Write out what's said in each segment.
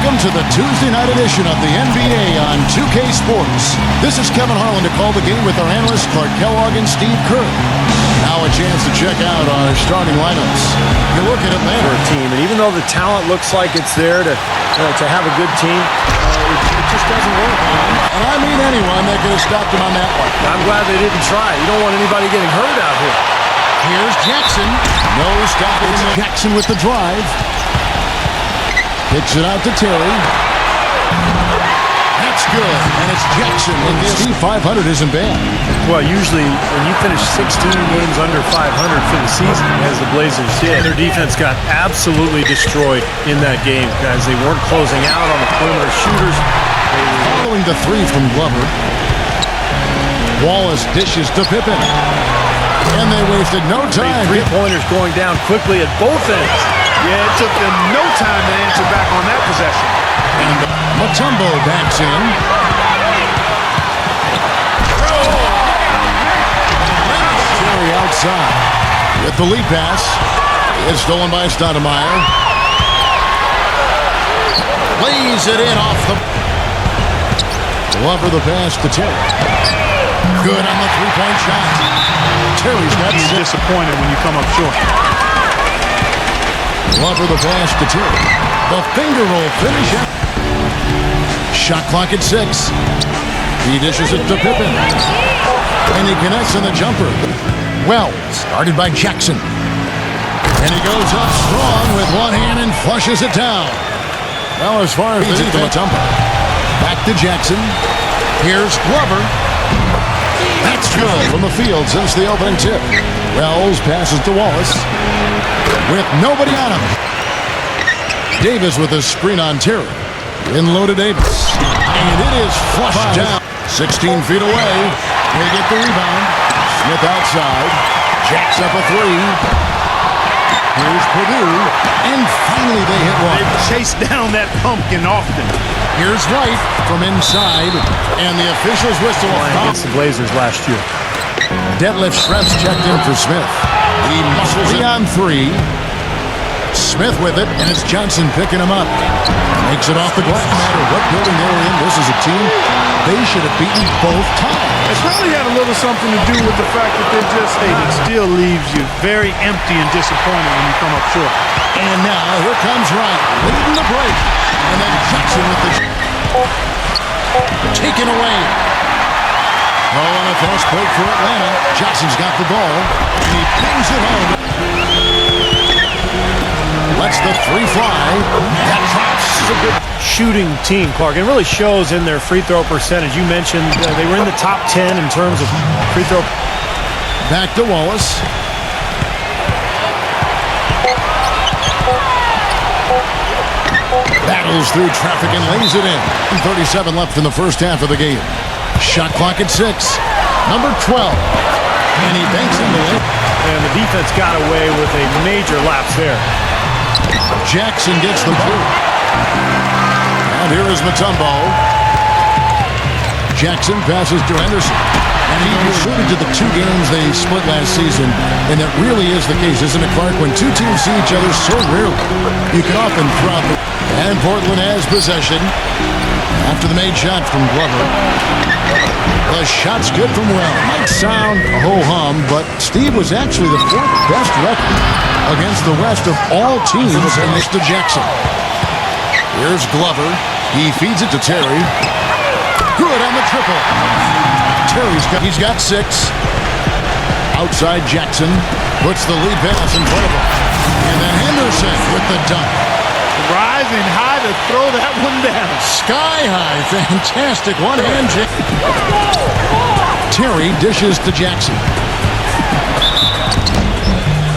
Welcome to the Tuesday night edition of the NBA on 2K Sports. This is Kevin Harlan to call the game with our analysts Clark Kellogg and Steve Kerr. Now a chance to check out our starting lineups. You look at Atlanta. For a team, and even though the talent looks like it's there to have a good team, it just doesn't work. And I mean anyone that could have stopped him on that one. I'm glad they didn't try. You don't want anybody getting hurt out here. Here's Jackson. No stopping Jackson with the drive. Kicks it out to Terry. That's good. And it's Jackson. And Steve, 500 isn't bad. Well, usually when you finish 16 games under 500 for the season, as the Blazers did, their defense got absolutely destroyed in that game, guys. They weren't closing out on the perimeter shooters. Following the three from Glover. Wallace dishes to Pippen. And they wasted no time. Three-pointers going down quickly at both ends. Yeah, it took them no time to answer back on that possession. And Mutombo backs in. Terry outside with the lead pass. It's stolen by Stoudemire. Lays it in off the... Glover the pass to Terry. Good on the three-point shot. Terry's got He's disappointed when you come up short. Glover the pass to Terry. The finger roll finish. Shot clock at 6. He dishes it to Pippen. And he connects on the jumper. Well, started by Jackson. And he goes up strong with one hand and flushes it down. Well, as far as the defense, back to Jackson. Here's Glover. That's good from the field since the opening tip. Wells passes to Wallace with nobody on him. Davis with a screen on Terry. In low to Davis. And it is flushed down. 16 feet away. They get the rebound. Smith outside. Jacks up a three. Here's Purdue. And finally they hit one. They've chased down that pumpkin often. Here's White from inside. And the officials whistle Against the Blazers last year. Detlef Schrempf checked in for Smith. He muscles it on three. Smith with it, and it's Johnson picking him up. Makes it off the glass. No matter what building they were in, this is a team they should have beaten both times. It's probably had a little something to do with the fact that they're just, it still leaves you very empty and disappointed when you come up short. And now, here comes Wright, leading the break. And then Jackson with the... taken away. Oh, on a fast break for Atlanta. Jackson's got the ball, and he pings it home. Lets the three fly. That drops. This is a good shooting team, Clark. It really shows in their free throw percentage. You mentioned they were in the top 10 in terms of free throw. Back to Wallace. Battles through traffic and lays it in. 37 left in the first half of the game. Shot clock at 6. Number 12. And he banks into it. And the defense got away with a major lapse there. Jackson gets the ball. And here is Mutombo. Jackson passes to Henderson. And he alluded to the 2 games they split last season. And that really is the case, isn't it, Clark? When 2 teams see each other so rarely, you can often throw out the... And Portland has possession. After the made shot from Glover. The shot's good from Well. Might sound a ho-hum, but Steve was actually the 4th best record against the West of all teams and Mr. Jackson. Here's Glover. He feeds it to Terry. Good on the triple. He's got 6. Outside Jackson puts the lead pass in front of him. And then Henderson with the dunk. Rising high to throw that one down. Sky high. Fantastic one-hand jam. Terry dishes to Jackson.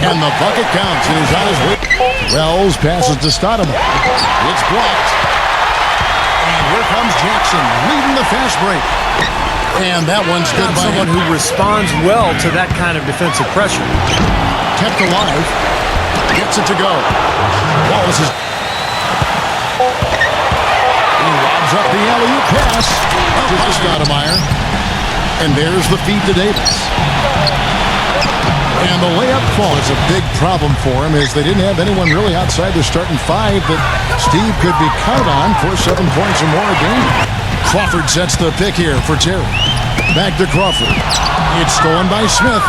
And the bucket counts. And he's on his way. Wells passes to Stoudemire. It's blocked. And here comes Jackson leading the fast break. And that one's good by someone who responds well to that kind of defensive pressure. Kept alive. Gets it to go. Wallace is... He lobs up the alley-oop pass. To Stoudemire. And there's the feed to Davis. And the layup fall is a big problem for him, as they didn't have anyone really outside their starting five that Steve could be counted on for 7 points or more a game. Crawford sets the pick here for Terry. Back to Crawford. It's stolen by Smith.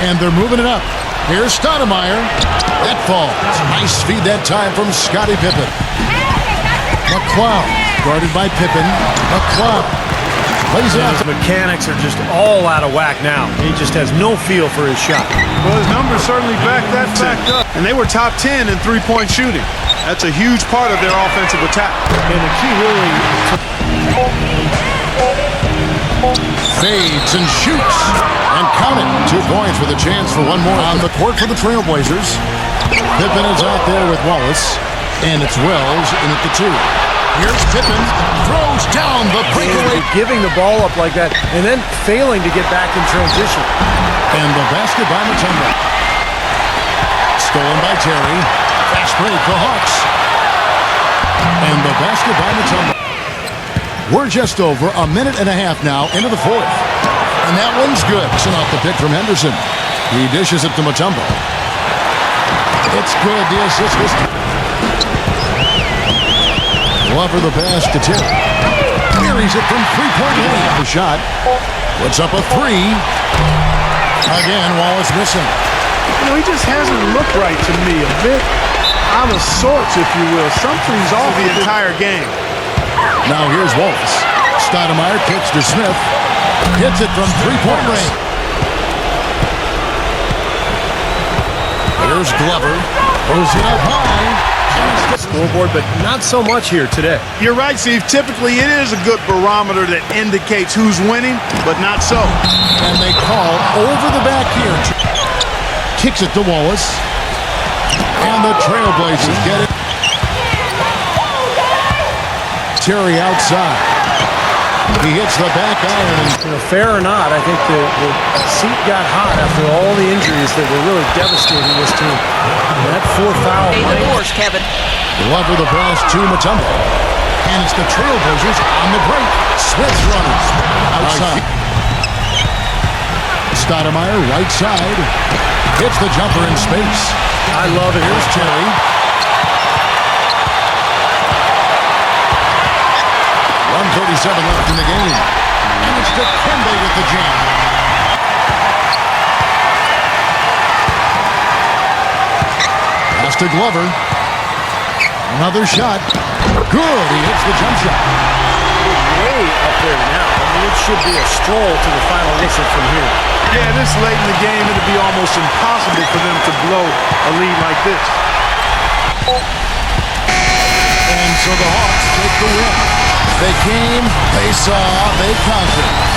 And they're moving it up. Here's Stoudemire. That falls. Nice feed that time from Scottie Pippen. McLeod guarded by Pippen. McLeod lays it out. His mechanics are just all out of whack now. He just has no feel for his shot. Well, his numbers certainly back that fact up. And they were top 10 in three-point shooting. That's a huge part of their offensive attack. And the key really Fades and shoots. And count it. 2 points with a chance for one more on the court for the Trailblazers. Pippen is out there with Wallace. And it's Wells in at the 2. Here's Pippen. Throws down the breakaway. giving the ball up like that and then failing to get back in transition. And the basket by Mutombo. Stolen by Terry. Fast break for Hawks. And the basket by Mutombo. We're just over a minute and a half now into the fourth. And that one's good. Sent off the pick from Henderson. He dishes it to Mutombo. It's good. The assist was Glover the pass to Terry. Carries it from three-point line. The shot. Puts up a 3. Again, Wallace missing. You know, he just hasn't looked right to me. A bit out of sorts, if you will. Something's off the entire game. Now here's Wallace. Stoudemire kicks to Smith. Hits it from three-point range. Here's Glover. Throws it up high. Scoreboard, but not so much here today. You're right, Steve. Typically, it is a good barometer that indicates who's winning, but not so. And they call over the back here. Kicks it to Wallace. And the Trailblazers get it. Terry outside. He hits the back iron. You know, fair or not, I think the seat got hot after all the injuries that were really devastating this team. And that 4th foul. Of course, Kevin. Glover the pass to Mutombo. And it's the Trailblazers on the break. Smith's running outside. Stoudemire right side. Hits the jumper in space. I love it. Here's Terry. 1:37 left in the game. And it's Dikembe with the jam. Pass to Glover. Another shot. Good. He hits the jump shot. Way up there now. I mean, it should be a stroll to the final whistle from here. Yeah, this late in the game, it'll be almost impossible for them to blow a lead like this. And so the Hawks take the win. They came, they saw, they conquered.